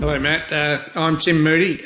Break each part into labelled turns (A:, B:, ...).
A: Hello, Matt. I'm Tim Moody,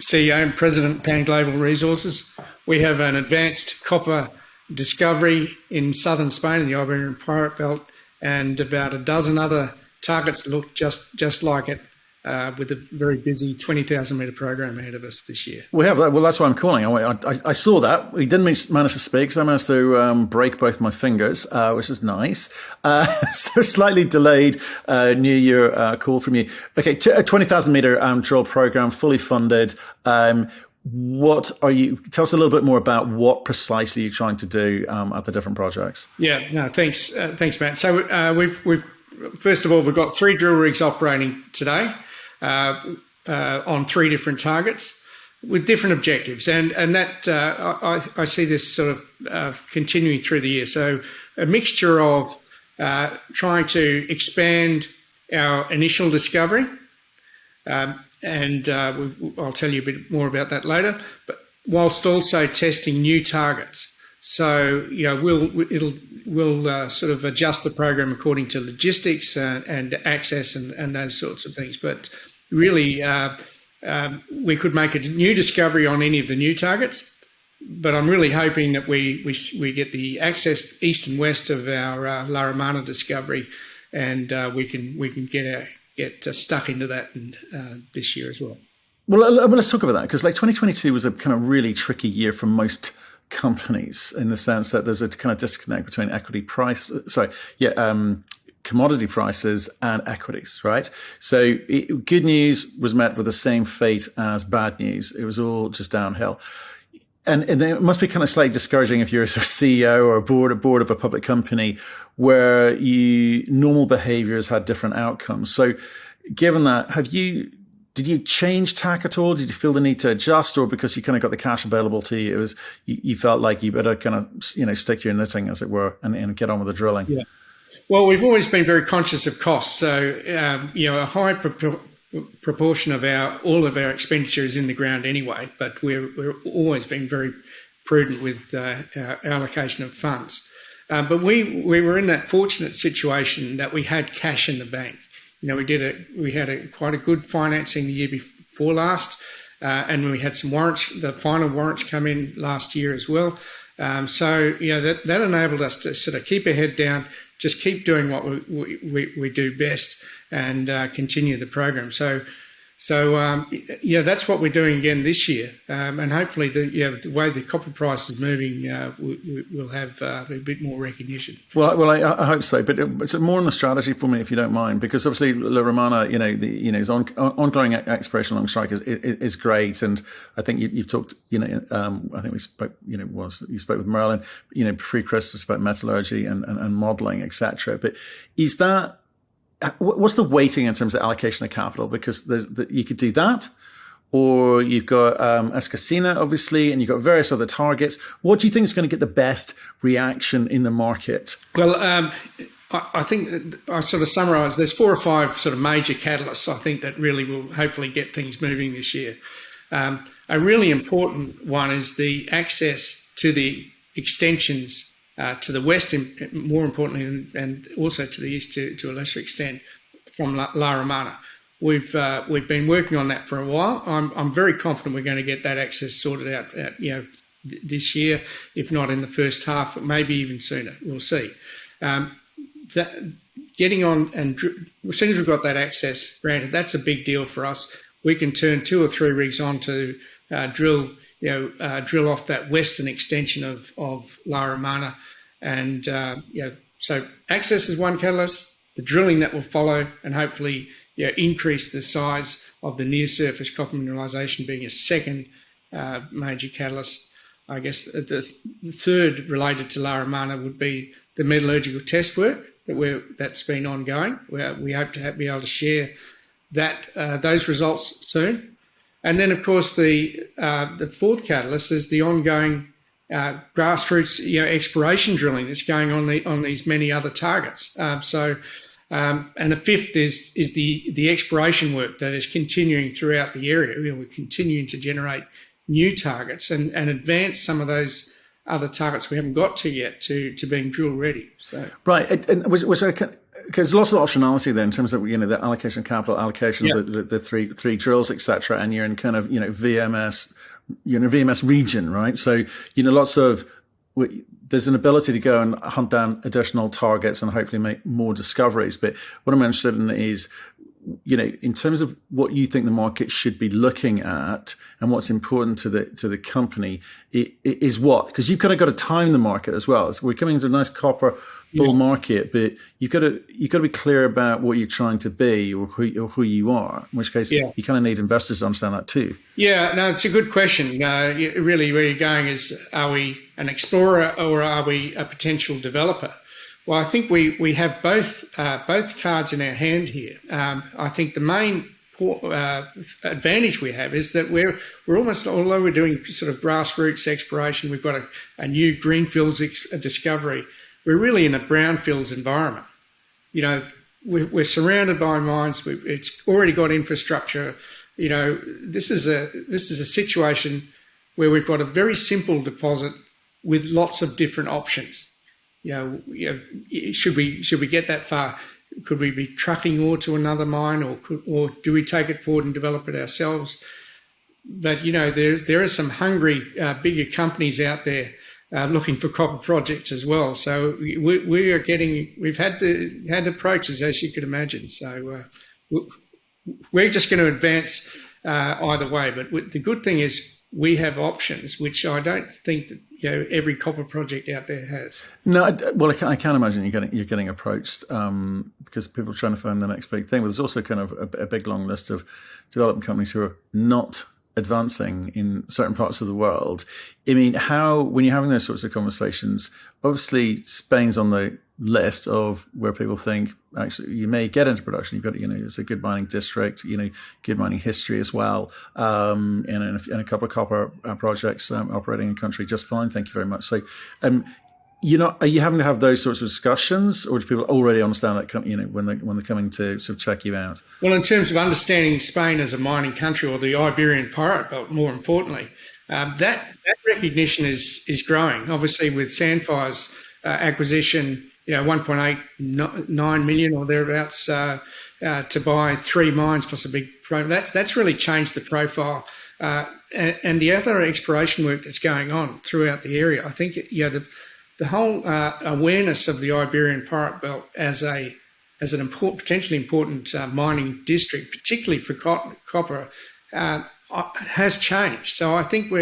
A: CEO and President, Pan Global Resources. We have an advanced copper discovery in southern Spain, in the Iberian Pirate Belt, and about a dozen other targets that look just like it, with a very busy 20,000 metre program ahead of us this year.
B: We have that. Well, that's why I'm calling. I saw that. We didn't manage to speak, so I managed to break both my fingers, which is nice. So slightly delayed New Year call from you. Okay, a 20,000 metre drill program, fully funded. What are you? Tell us a little bit more about what precisely you're trying to do at the different projects.
A: Yeah, no, thanks, Matt. So we've first of all, we've got 3 drill rigs operating today on 3 different targets with different objectives, and that I see this sort of continuing through the year. So a mixture of trying to expand our initial discovery. And I'll tell you a bit more about that later, but whilst also testing new targets. So, we'll sort of adjust the program according to logistics and access and those sorts of things. But really, we could make a new discovery on any of the new targets, but I'm really hoping that we get the access east and west of our La Romana discovery, and we can get stuck into that this year as well.
B: Well, let's talk about that, because 2022 was a kind of really tricky year for most companies, in the sense that there's a kind of disconnect between commodity prices and equities, right? So good news was met with the same fate as bad news. It was all just downhill. And it must be kind of slightly discouraging if you're a sort of CEO or a board of a public company where normal behaviors had different outcomes. So given that, did you change tack at all? Did you feel the need to adjust, or because you kind of got the cash available to you, you felt like you better kind of, stick to your knitting, as it were, and get on with the drilling?
A: Yeah. Well, we've always been very conscious of costs. So, a high proportion of all of our expenditure is in the ground anyway, but we're always been very prudent with our allocation of funds. But we were in that fortunate situation that we had cash in the bank. We had quite a good financing the year before last, and we had some warrants, the final warrants come in last year as well. So that enabled us to sort of keep our head down, just keep doing what we do best, and continue the program. So that's what we're doing again this year, and hopefully the way the copper price is moving, we'll have a bit more recognition.
B: Well, I hope so, but it's more on the strategy for me, if you don't mind, because obviously La Romana, his ongoing exploration along strike is great, and I think you've talked, I think we spoke, you spoke with Merlin, pre-Christmas about metallurgy and modelling, etc. But is that, what's the weighting in terms of allocation of capital? Because you could do that, or you've got Escacena, obviously, and you've got various other targets. What do you think is going to get the best reaction in the market?
A: Well, I think I sort of summarise, there's 4 or 5 sort of major catalysts, I think, that really will hopefully get things moving this year. A really important one is the access to the extensions to the west, more importantly, and also to the east to a lesser extent from La Romana. We've been working on that for a while. I'm very confident we're going to get that access sorted out, this year, if not in the first half, maybe even sooner. We'll see. Getting on, and as soon as we've got that access granted, that's a big deal for us. We can turn 2 or 3 rigs on to drill off that western extension of La Romana, and so access is one catalyst. The drilling that will follow, and hopefully increase the size of the near surface copper mineralisation, being a second major catalyst. I guess the third, related to La Romana, would be the metallurgical test work that's been ongoing. We hope to be able to share those results soon. And then, of course, the fourth catalyst is the ongoing grassroots exploration drilling that's going on these many other targets. And the fifth is the exploration work that is continuing throughout the area. We're continuing to generate new targets and advance some of those other targets we haven't got to yet to being drill ready. So
B: right, and was there because lots of optionality there in terms of the allocation of capital, allocation
A: Yeah.
B: of the three drills, etc. And you're in kind of VMS, VMS region, right? So lots of there's an ability to go and hunt down additional targets and hopefully make more discoveries. But what I'm interested in is, in terms of what you think the market should be looking at and what's important to the company, is what? Because you've kind of got to time the market as well. So we're coming into a nice copper bull market, but you've got to be clear about what you're trying to be or who you are. In which case, you kind of need investors to understand that too.
A: Yeah, no, it's a good question. Really, where you're going is: are we an explorer or are we a potential developer? Well, I think we have both cards in our hand here. I think the main advantage we have is that we're almost, although we're doing sort of grassroots exploration, we've got a new greenfields discovery. We're really in a brownfields environment. We're surrounded by mines. It's already got infrastructure. This is a situation where we've got a very simple deposit with lots of different options. Should we get that far? Could we be trucking ore to another mine, or do we take it forward and develop it ourselves? But there are some hungry bigger companies out there looking for copper projects as well. So we've had approaches, as you could imagine. So we're just going to advance either way. But the good thing is we have options, which I don't think that every copper project out there has.
B: No, well, I can't imagine you're getting approached because people are trying to find the next big thing. But there's also kind of a big long list of development companies who are not advancing in certain parts of the world. I mean, when you're having those sorts of conversations, obviously Spain's on the list of where people think actually you may get into production. You've got, it's a good mining district, good mining history as well, and a couple of copper projects operating in the country just fine. Thank you very much. So, are you having to have those sorts of discussions, or do people already understand that, when they're coming to sort of check you out?
A: Well, in terms of understanding Spain as a mining country, or the Iberian Pirate Belt, more importantly, that recognition is growing. Obviously, with Sandfire's acquisition, 1.89 million or thereabouts to buy 3 mines plus a big program. That's really changed the profile. And the other exploration work that's going on throughout the area, I think, the whole awareness of the Iberian Pirate Belt as an potentially important mining district, particularly for copper, has changed. So I think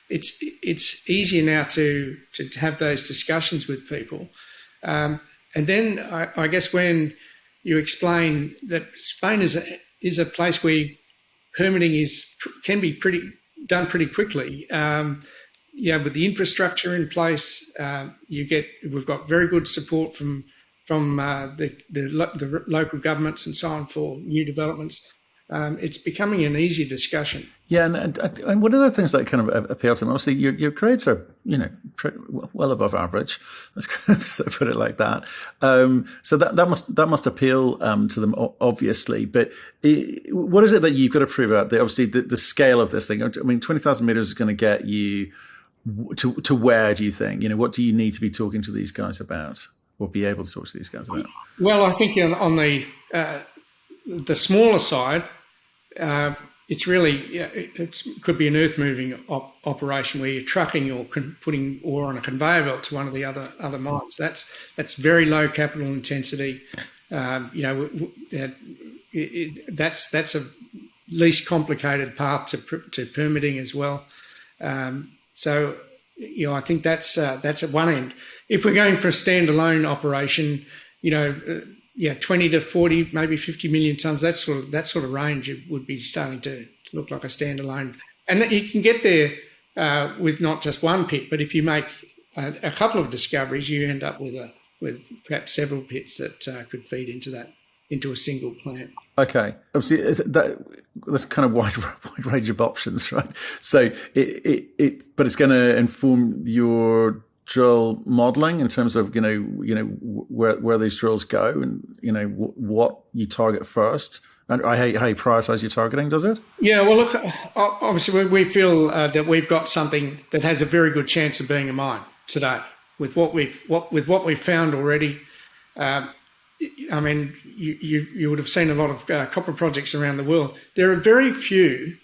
A: it's easier now to have those discussions with people. And then I guess when you explain that Spain is a place where permitting can be done pretty quickly. With the infrastructure in place, we've got very good support from the local governments and so on for new developments. It's becoming an easier discussion. Yeah,
B: and one of the things that kind of appeals to me, obviously, your grades are well above average. Let's kind of put it like that. So that must appeal to them, obviously. But what is it that you've got to prove out? Obviously, the scale of this thing. I mean, 20,000 meters is going to get you to where? Do you think? What do you need to be talking to these guys about, or be able to talk to these guys about?
A: Well, I think on the smaller side, it's really it could be an earth moving operation where you're trucking or putting ore on a conveyor belt to one of the other mines. That's very low capital intensity. That's a least complicated path to permitting as well. So I think that's at one end. If we're going for a standalone operation, 20 to 40, maybe 50 million tonnes, that sort of range, it would be starting to look like a standalone. And you can get there with not just one pit, but if you make a couple of discoveries, you end up with perhaps several pits that could feed into a single plant.
B: Okay, obviously that's kind of wide range of options, right? So but it's going to inform your drill modeling in terms of where these drills go and what you target first, and how you prioritize your targeting. Does it? Yeah.
A: Well, look, obviously we feel that we've got something that has a very good chance of being a mine today with what we've found already. I mean, you would have seen a lot of copper projects around the world. There are very few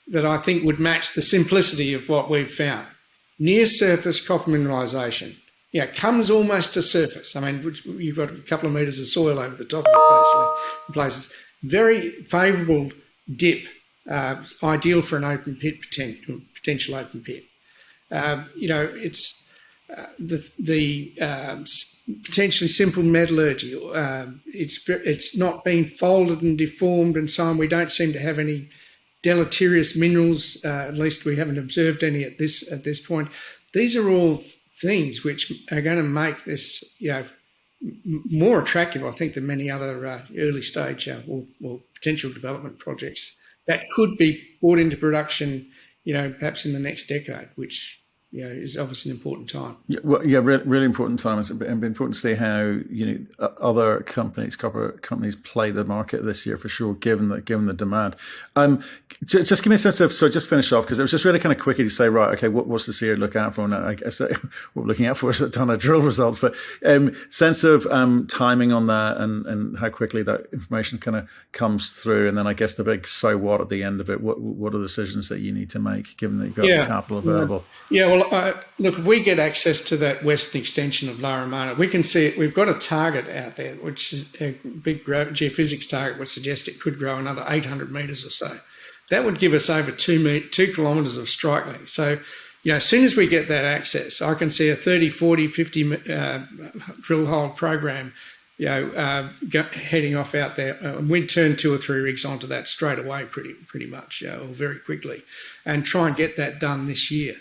A: that I think would match the simplicity of what we've found. Near surface copper mineralisation. Yeah, comes almost to surface. I mean, you've got a couple of metres of soil over the top of it, basically, in places. Very favourable dip, ideal for an open pit, potential open pit. It's the potentially simple metallurgy. It's not been folded and deformed and so on. We don't seem to have any deleterious minerals. At least we haven't observed any at this point. These are all things which are going to make this, more attractive, I think, than many other early stage or potential development projects that could be brought into production, perhaps in the next decade, which is obviously an important time.
B: Really important time. It's important to see how other companies, copper companies, play the market this year for sure, given the demand. Just give me a sense of, so just finish off, because it was just really kind of quickie to say, right, okay, what's this year to look out for? And I guess what we're looking out for is a ton of drill results, but sense of timing on that and how quickly that information kind of comes through, and then I guess the big so what at the end of it. What are the decisions that you need to make, given that you've got the capital available?
A: Look, if we get access to that western extension of La Romana, we can see it. We've got a target out there, which is a big geophysics target, which suggests it could grow another 800 metres or so. That would give us over 2 kilometres of strike length. So, as soon as we get that access, I can see a 30, 40, 50 drill hole program, heading off out there. And we'd turn 2 or 3 rigs onto that straight away pretty much, or very quickly, and try and get that done this year.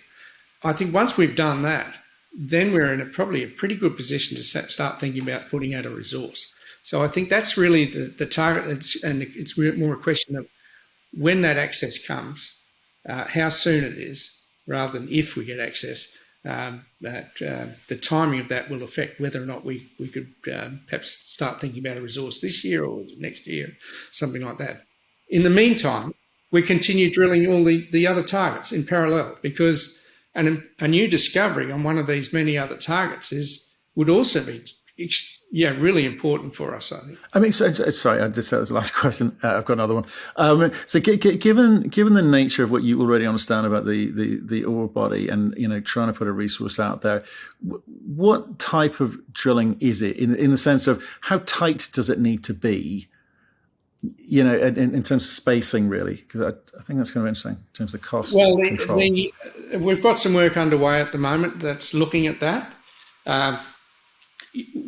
A: I think once we've done that, then we're in probably a pretty good position to start thinking about putting out a resource. So I think that's really the target, and it's more a question of when that access comes, how soon it is, rather than if we get access. The timing of that will affect whether or not we could perhaps start thinking about a resource this year or next year, something like that. In the meantime, we continue drilling all the other targets in parallel, because a new discovery on one of these many other targets would also be really important for us, I think.
B: I mean, sorry, I just said that was the last question. I've got another one. So given the nature of what you already understand about the ore body and, trying to put a resource out there, what type of drilling is it in the sense of how tight does it need to be? In terms of spacing, really, because I think that's kind of interesting in terms of cost control.
A: We've got some work underway at the moment that's looking at that.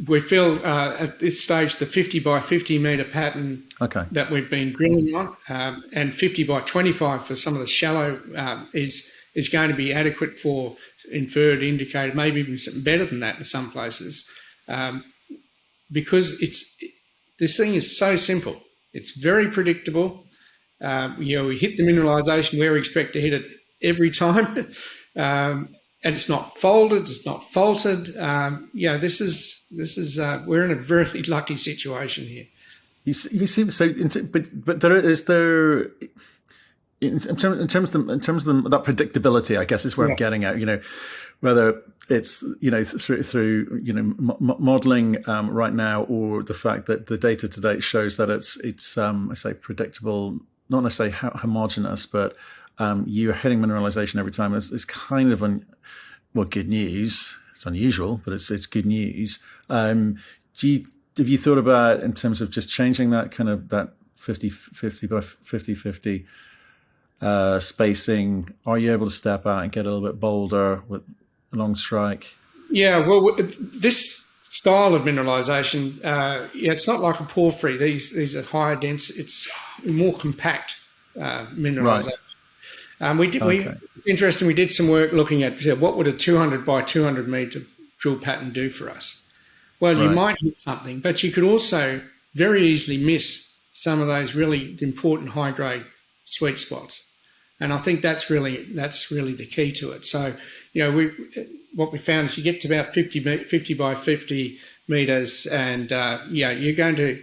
A: We feel at this stage the 50 by 50 metre pattern that we've been drilling on, and 50 by 25 for some of the shallow is going to be adequate for inferred, indicated, maybe even something better than that in some places, because this thing is so simple. It's very predictable. We hit the mineralisation where we expect to hit it every time, and it's not folded. It's not faulted. This is we're in a very lucky situation here.
B: You seem so, but there in terms of that predictability, I guess is where I'm getting at. Whether it's through modelling right now, or the fact that the data to date shows that it's I say predictable, not necessarily homogeneous, but you're hitting mineralisation every time. It's kind of good news. It's unusual, but it's good news. Have you thought about, in terms of just changing that kind of that 50-50 by 50-50 spacing? Are you able to step out and get a little bit bolder with long strike?
A: Yeah, well, this style of mineralisation, it's not like a porphyry. These are higher dense. It's more compact mineralisation. Right. It's interesting. We did some work looking at what would a 200 by 200 metre drill pattern do for us. Well, you might hit something, but you could also very easily miss some of those really important high grade sweet spots. And I think that's really the key to it. So, what we found is you get to about 50 by 50 metres, and you're going to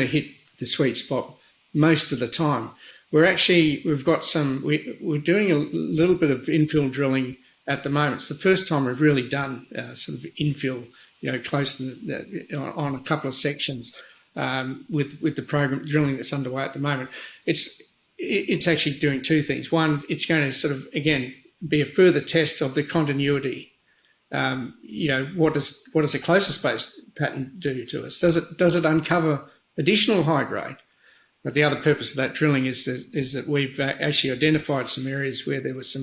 A: hit the sweet spot most of the time. We're doing a little bit of infill drilling at the moment. It's the first time we've really done sort of infill close on a couple of sections with the program drilling that's underway at the moment. It's actually doing two things. One, it's going to sort of, again, be a further test of the continuity. What does a closer space pattern do to us? Does it uncover additional high grade? But the other purpose of that drilling is that we've actually identified some areas where there was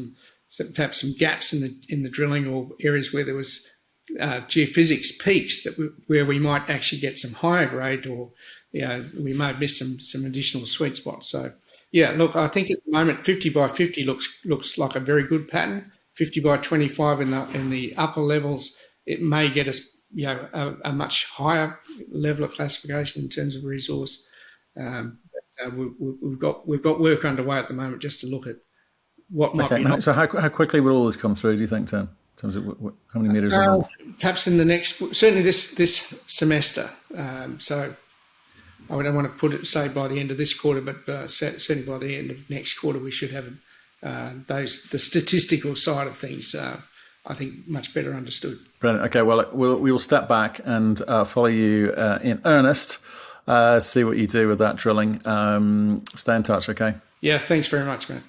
A: perhaps some gaps in the drilling, or areas where there was geophysics peaks where we might actually get some higher grade, or we may have missed some additional sweet spots. So yeah, look, I think at the moment 50 by 50 looks like a very good pattern. 50 by 25 in the upper levels, it may get us a much higher level of classification in terms of resource. We've got work underway at the moment just to look at what might be.
B: So how quickly will all this come through, do you think, Tim? In terms of how many metres a month?
A: Perhaps in the next, certainly this semester. So I don't want to say by the end of this quarter, but certainly by the end of next quarter, we should have the statistical side of things, I think, much better understood.
B: Brilliant. Okay, well, we will step back and follow you in earnest, see what you do with that drilling. Stay in touch, okay?
A: Yeah, thanks very much, Matt.